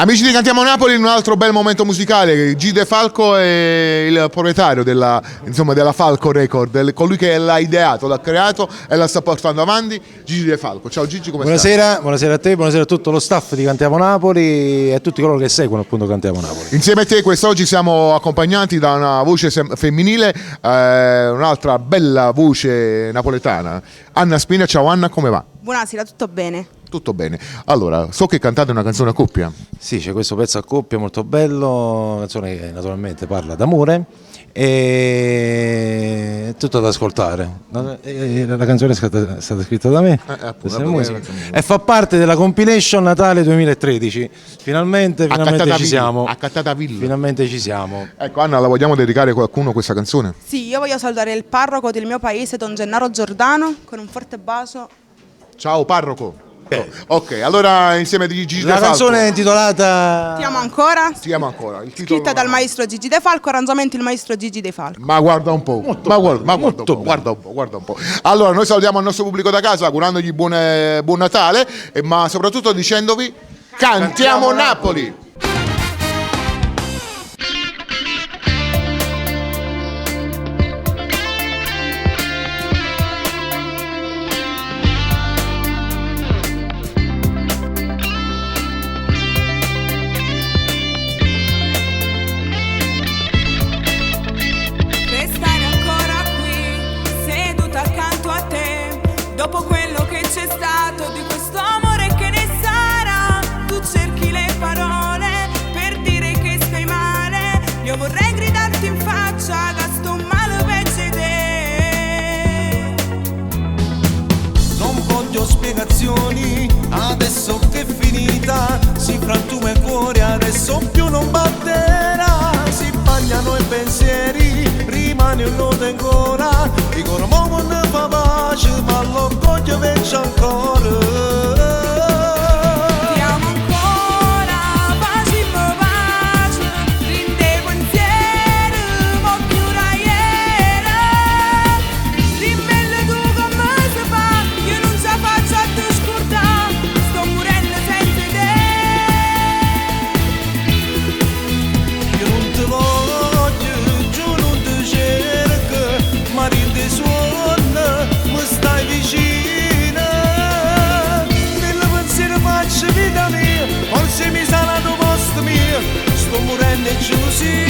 Amici di Cantiamo Napoli, un altro bel momento musicale. G De Falco è il proprietario della Falco Record, colui che l'ha ideato, l'ha creato e la sta portando avanti. Gigi De Falco. Ciao Gigi, come stai? Buonasera a te, buonasera a tutto lo staff di Cantiamo Napoli e a tutti coloro che seguono appunto Cantiamo Napoli. Insieme a te quest'oggi siamo accompagnati da una voce femminile, un'altra bella voce napoletana, Anna Spina. Ciao Anna, come va? Buonasera, tutto bene? Tutto bene. Allora, so che cantate una canzone a coppia. Sì, c'è questo pezzo a coppia molto bello, una canzone che naturalmente parla d'amore e tutto da ascoltare. La canzone è stata scritta da me e fa parte della compilation Natale 2013. Finalmente ci siamo. Accattata Villa. Finalmente ci siamo. Ecco Anna, la vogliamo dedicare a qualcuno questa canzone? Sì, io voglio salutare il parroco del mio paese, Don Gennaro Giordano, con un forte bacio. Ciao parroco. Ok, allora insieme di Gigi De La Falco. canzone è intitolata Ti amo ancora. Ti amo ancora. Il titolo... Scritta dal maestro Gigi De Falco, arrangiamento il maestro Gigi De Falco. Ma guarda un po', guarda un po'. Allora noi salutiamo il nostro pubblico da casa augurandogli buon Natale, ma soprattutto dicendovi Cantiamo Napoli! Dopo quello che c'è stato, di questo amore che ne sarà, tu cerchi le parole per dire che stai male. Io vorrei gridarti in faccia che sto male peggio di te. Non voglio spiegazioni, adesso che è finita, si frantuma il cuore, adesso più non batterà. Si bagnano i pensieri, rimane un nodo ancora, dicono mo non ne fa pace, ma l'orgoglio vence ancora. Ti amo ancora, facimmo pace, rinde pensieri, mo più raiera. Rimmelle tu come si fa, io non ce la faccio a te scordare, sto morendo senza te. Io non ti voglio, giù non ti cerco, ma rinde suona, mi stai vicina. Nel pensiero faccio vita mia, forse mi sarà tu posto mio, sto morendo in gelosia.